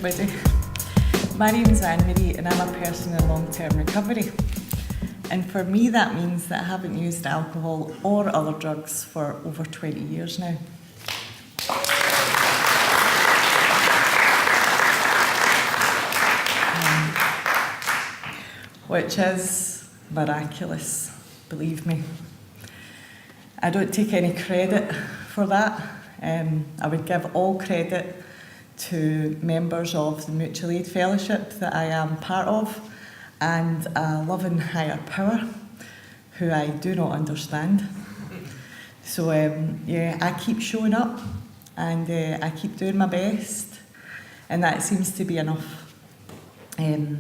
everybody. My name's AnnMarie and I'm a person in long-term recovery. And for me that means that I haven't used alcohol or other drugs for over 20 years now. Which is miraculous, believe me. I don't take any credit for that. I would give all credit to members of the Mutual Aid Fellowship that I am part of and a loving higher power who I do not understand. So yeah, I keep showing up and I keep doing my best, and that seems to be enough. I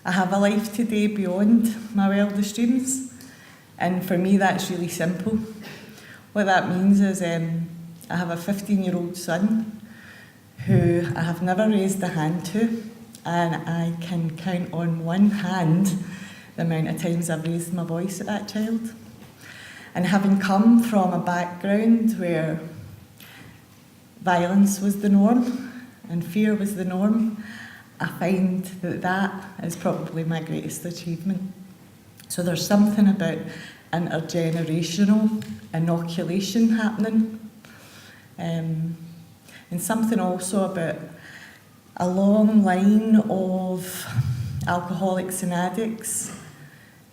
have a life today beyond my wildest dreams, and for me that's really simple. What that means is I have a 15-year-old son who I have never raised a hand to, and I can count on one hand the amount of times I've raised my voice at that child. And having come from a background where violence was the norm and fear was the norm, I find that that is probably my greatest achievement. So there's something about intergenerational inoculation happening, and something also about a long line of alcoholics and addicts,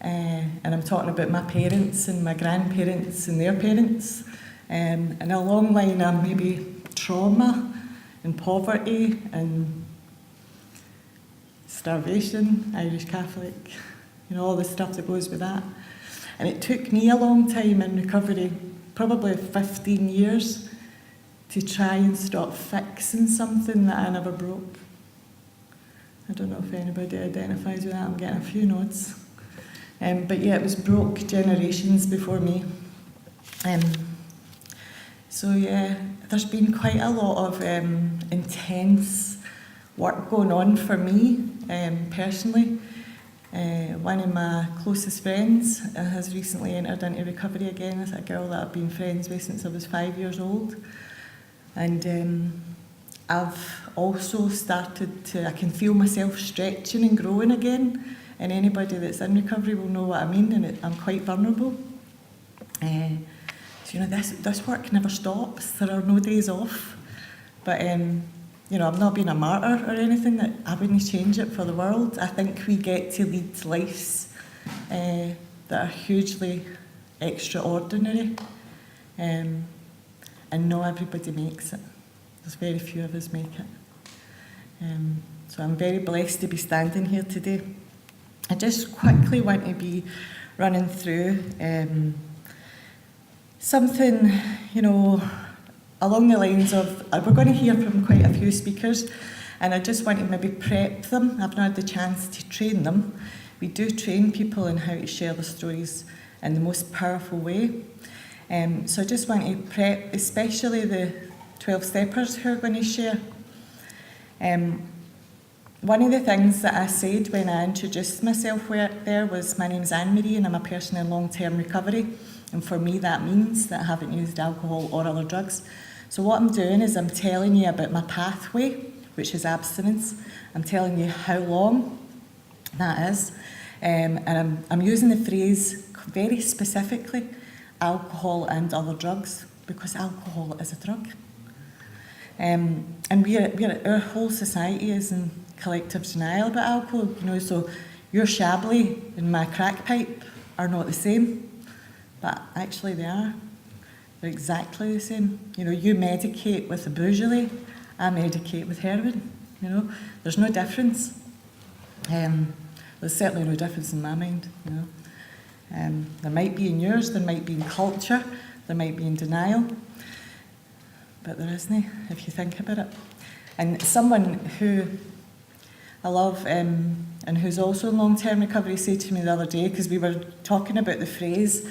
and I'm talking about my parents and my grandparents and their parents, and a long line of maybe trauma and poverty and starvation, Irish Catholic, all the stuff that goes with that. And it took me a long time in recovery, probably 15 years, to try and stop fixing something that I never broke. I don't know if anybody identifies with that, I'm getting a few nods. But yeah, it was broke generations before me. So yeah, there's been quite a lot of intense work going on for me personally. One of my closest friends has recently entered into recovery again. It's a girl that I've been friends with since I was 5 years old. And I've also started to, I can feel myself stretching and growing again. And anybody that's in recovery will know what I mean, and I'm quite vulnerable. So this work never stops. There are no days off. But I'm not being a martyr or anything. That I wouldn't change it for the world. I think we get to lead lives that are hugely extraordinary, and not everybody makes it. There's very few of us make it. So I'm very blessed to be standing here today. I just quickly want to be running through something, along the lines of, we're going to hear from quite a few speakers, and I just want to maybe prep them. I've not had the chance to train them. We do train people in how to share their stories in the most powerful way. So I just want to prep, especially the 12-steppers who are going to share. One of the things that I said when I introduced myself there was, my name's AnnMarie and I'm a person in long-term recovery. And for me that means that I haven't used alcohol or other drugs. So what I'm doing is I'm telling you about my pathway, which is abstinence. I'm telling you how long that is. And I'm using the phrase very specifically, alcohol and other drugs, because alcohol is a drug. And our whole society is in collective denial about alcohol, so your Chablis and my crack pipe are not the same, but actually they are. They're exactly the same. You medicate with a Beaujolais, I medicate with heroin. There's no difference. There's certainly no difference in my mind. There might be in yours, there might be in culture, there might be in denial, but there isn't, if you think about it. And someone who I love and who's also in long-term recovery said to me the other day, because we were talking about the phrase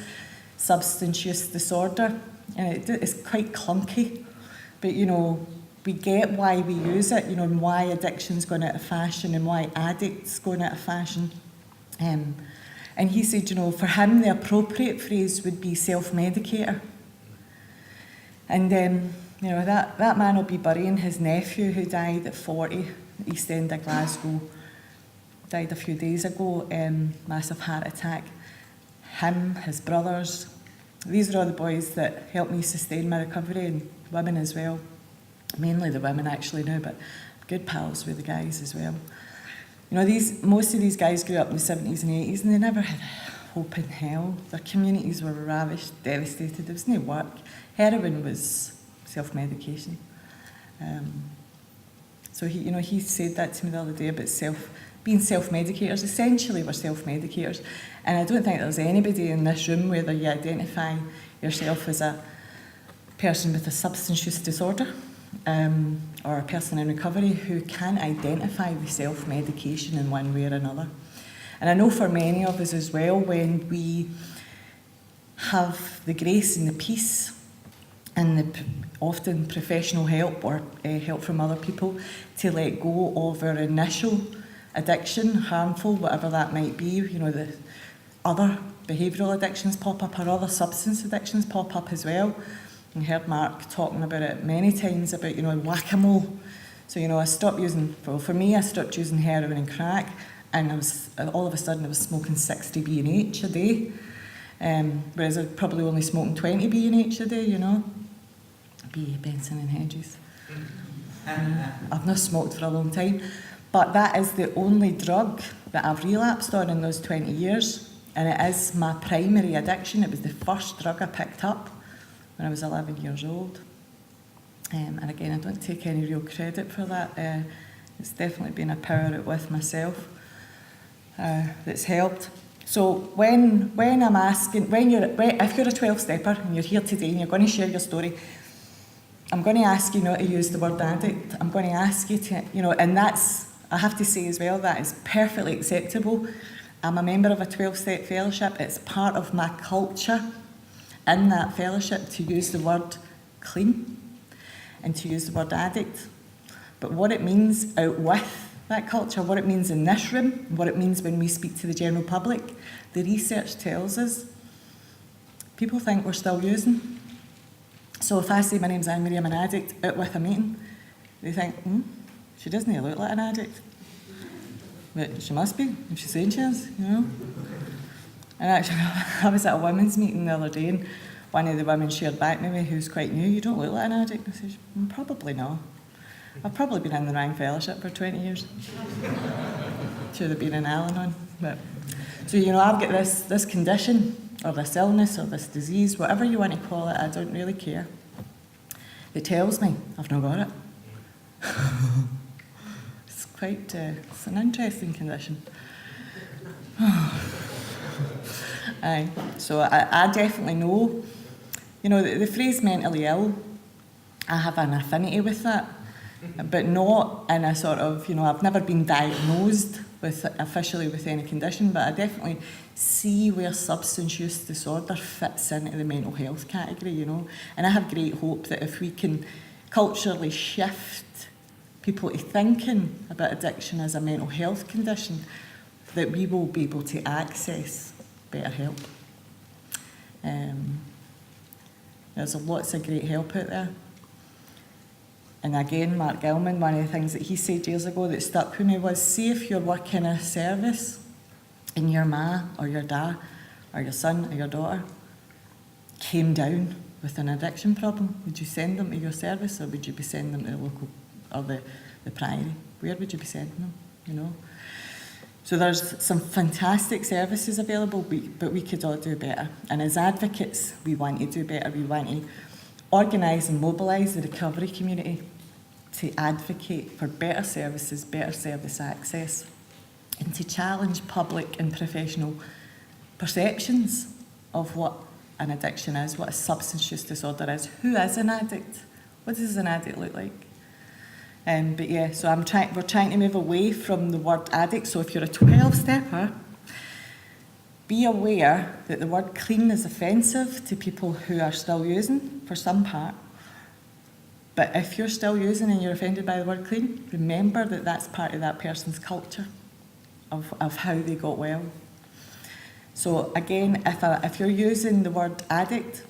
substance use disorder, and it's quite clunky, but we get why we use it, and why addiction's gone out of fashion and why addicts going out of fashion. And he said, for him the appropriate phrase would be self-medicator. And You know, that man will be burying his nephew who died at 40, East End of Glasgow, died a few days ago, massive heart attack. Him, his brothers, these are all the boys that helped me sustain my recovery, and women as well. Mainly the women actually now, but good pals with the guys as well. You know, most of these guys grew up in the 70s and 80s and they never had hope in hell. Their communities were ravished, devastated. There was no work. Heroin was self-medication. So he said that to me the other day about being self-medicators. Essentially, we're self-medicators. And I don't think there's anybody in this room, whether you identify yourself as a person with a substance use disorder or a person in recovery, who can identify with self-medication in one way or another. And I know for many of us as well, when we have the grace and the peace and the often professional help or help from other people to let go of our initial addiction, harmful, whatever that might be, you know, the other behavioural addictions pop up or other substance addictions pop up as well. I heard Mark talking about it many times about, you know, whack-a-mole. So, you know, I stopped using heroin and crack, and all of a sudden I was smoking 60 B&H a day, whereas I was probably only smoking 20 B&H a day, you know. Benson and Hedges. I've not smoked for a long time, but that is the only drug that I've relapsed on in those 20 years, and it is my primary addiction. It was the first drug I picked up when I was 11 years old. And again, I don't take any real credit for that. It's definitely been a power out with myself that's helped. So when I'm asking, if you're a 12-stepper and you're here today and you're going to share your story, I'm going to ask you not to use the word addict. I'm going to ask you to, you know, and that's, I have to say as well, that is perfectly acceptable. I'm a member of a 12-step fellowship. It's part of my culture in that fellowship to use the word clean and to use the word addict. But what it means out with that culture, what it means in this room, what it means when we speak to the general public, the research tells us people think we're still using. So if I say my name's AnnMarie, I'm an addict, out with a meeting, they think, she doesn't look like an addict. But she must be, if she's saying she is, you know. And actually, I was at a women's meeting the other day, and one of the women shared back to me, who's quite new, you don't look like an addict. I said, probably not. I've probably been in the wrong fellowship for 20 years. Should have been in Al-Anon. But so, you know, I've got this condition, or this illness, or this disease, whatever you want to call it, I don't really care. It tells me I've not got it. It's an interesting condition. Aye. So I definitely know, you know, the phrase mentally ill, I have an affinity with that, but not in a sort of, you know, I've never been diagnosed officially with any condition, but I definitely see where substance use disorder fits into the mental health category, you know. And I have great hope that if we can culturally shift people to thinking about addiction as a mental health condition, that we will be able to access better help. There's lots of great help out there. And again, Mark Gilman, one of the things that he said years ago that stuck with me was, see if you're working a service and your ma or your dad or your son or your daughter came down with an addiction problem, would you send them to your service, or would you be sending them to the local or the priory? Where would you be sending them, you know? So there's some fantastic services available, but we could all do better. And as advocates, we want to do better. We want to organise and mobilise the recovery community to advocate for better services, better service access, and to challenge public and professional perceptions of what an addiction is, what a substance use disorder is, who is an addict, what does an addict look like? But yeah, so we're trying to move away from the word addict. So if you're a 12-stepper, be aware that the word clean is offensive to people who are still using for some part. But if you're still using and you're offended by the word clean, remember that that's part of that person's culture of how they got well. So again, if you're using the word addict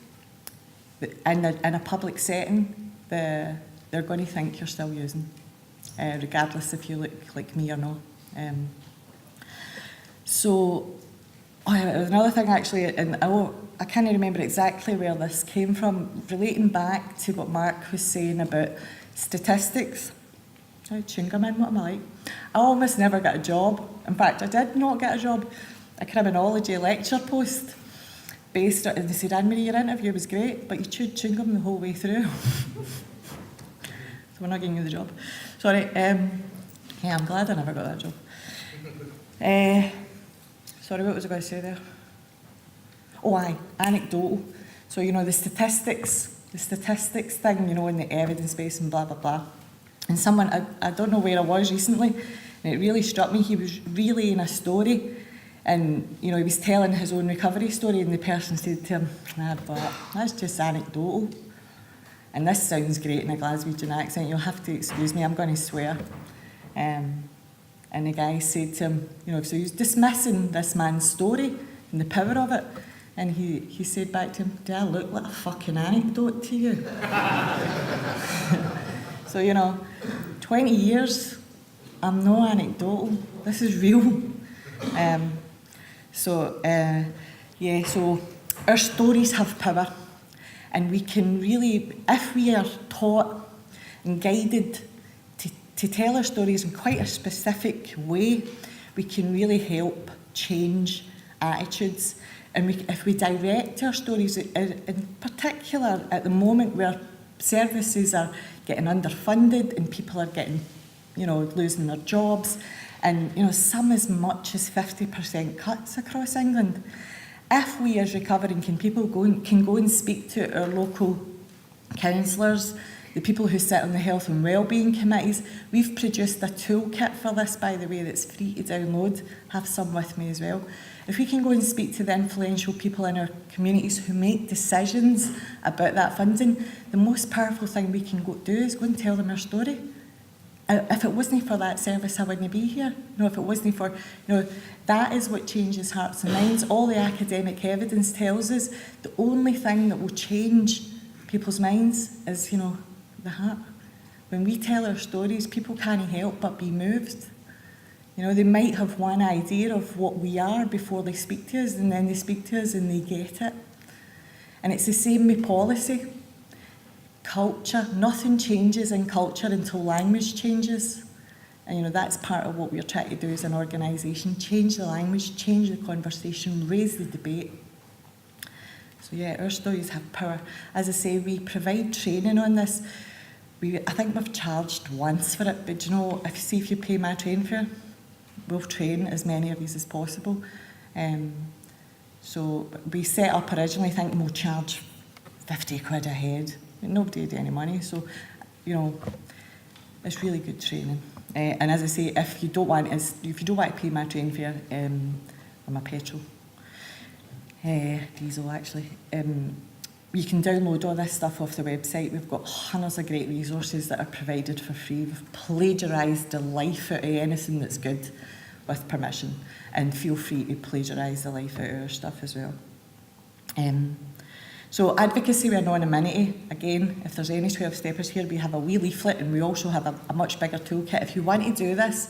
in a public setting, they're going to think you're still using, regardless if you look like me or not. Another thing actually, and I can't remember exactly where this came from, relating back to what Mark was saying about statistics. Chewing gum in, what am I like? I almost never got a job. In fact, I did not get a job. A criminology lecture post based on, they said, AnnMarie, your interview was great, but you chewed chewing gum the whole way through. So we're not getting you the job. Sorry. Yeah, I'm glad I never got that job. Sorry, what was I going to say there? Anecdotal. So, the statistics thing, and the evidence base and blah, blah, blah. And someone, I don't know where I was recently, and it really struck me. He was relaying a story, and, he was telling his own recovery story, and the person said to him, but that's just anecdotal. And this sounds great in a Glaswegian accent. You'll have to excuse me, I'm going to swear. And the guy said to him, so he was dismissing this man's story and the power of it. And he said back to him, do I look like a fucking anecdote to you? So, 20 years, I'm no anecdotal. This is real. So our stories have power. And we can really, if we are taught and guided to tell our stories in quite a specific way, we can really help change attitudes. And if we direct our stories, in particular at the moment where services are getting underfunded and people are getting, losing their jobs, and some as much as 50% cuts across England. If we as recovering people can go and speak to our local councillors, the people who sit on the health and wellbeing committees, we've produced a toolkit for this, by the way, that's free to download. Have some with me as well. If we can go and speak to the influential people in our communities who make decisions about that funding, the most powerful thing we can do is go and tell them our story. If it wasn't for that service, I wouldn't be here. If it wasn't for, that is what changes hearts and minds. All the academic evidence tells us the only thing that will change people's minds is, the heart. When we tell our stories, people can't help but be moved. They might have one idea of what we are before they speak to us, and then they speak to us and they get it. And it's the same with policy. Culture, nothing changes in culture until language changes. And that's part of what we're trying to do as an organisation, change the language, change the conversation, raise the debate. So our stories have power. As I say, we provide training on this. I think we've charged once for it, but if you pay my train fare, we'll train as many of you as possible. So we set up originally thinking we'll charge 50 quid a head. Nobody had any money, so it's really good training. And as I say, if you don't want to pay my train fare or my petrol, diesel actually, you can download all this stuff off the website. We've got hundreds of great resources that are provided for free. We've plagiarised the life out of anything that's good with permission, and feel free to plagiarise the life out of our stuff as well. So advocacy with anonymity, again, if there's any 12-steppers here, we have a wee leaflet and we also have a much bigger toolkit. If you want to do this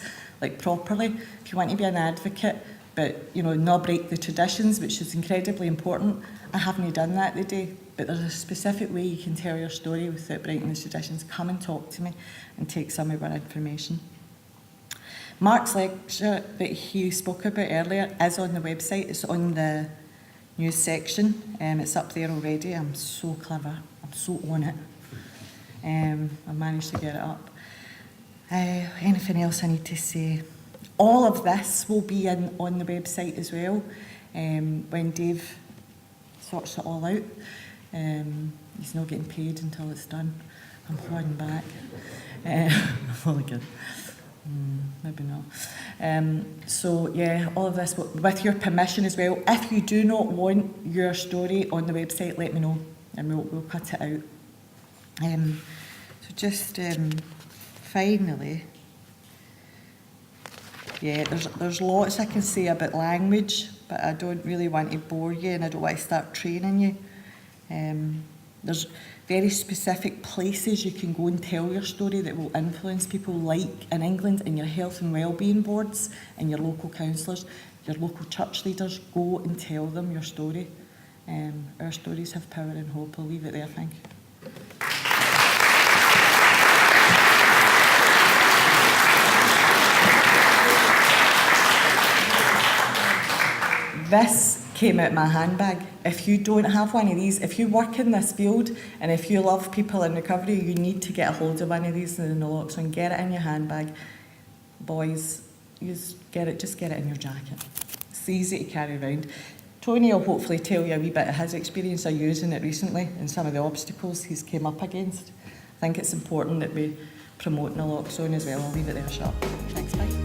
properly, if you want to be an advocate, but not break the traditions, which is incredibly important. I haven't done that today, but there's a specific way you can tell your story without breaking the traditions. Come and talk to me and take some of our information. Mark's lecture that he spoke about earlier is on the website. It's on the news section. It's up there already. I'm so clever. I'm so on it. I managed to get it up. Anything else I need to say? All of this will be on the website as well when Dave sorts it all out. He's not getting paid until it's done. I'm holding back. Only good. Maybe not. So yeah, all of this with your permission as well. If you do not want your story on the website, let me know and we'll cut it out. So just finally, yeah, there's lots I can say about language, but I don't really want to bore you and I don't want to start training you. There's very specific places you can go and tell your story that will influence people, like in England, in your health and wellbeing boards, and your local councillors, your local church leaders. Go and tell them your story. Our stories have power and hope. I'll leave it there, thank you. This came out my handbag. If you don't have one of these, if you work in this field and if you love people in recovery, you need to get a hold of one of these in the naloxone. Get it in your handbag. Boys, just get it in your jacket. It's easy to carry around. Tony will hopefully tell you a wee bit of his experience of using it recently and some of the obstacles he's came up against. I think it's important that we promote naloxone as well. I'll leave it there short. Thanks, bye.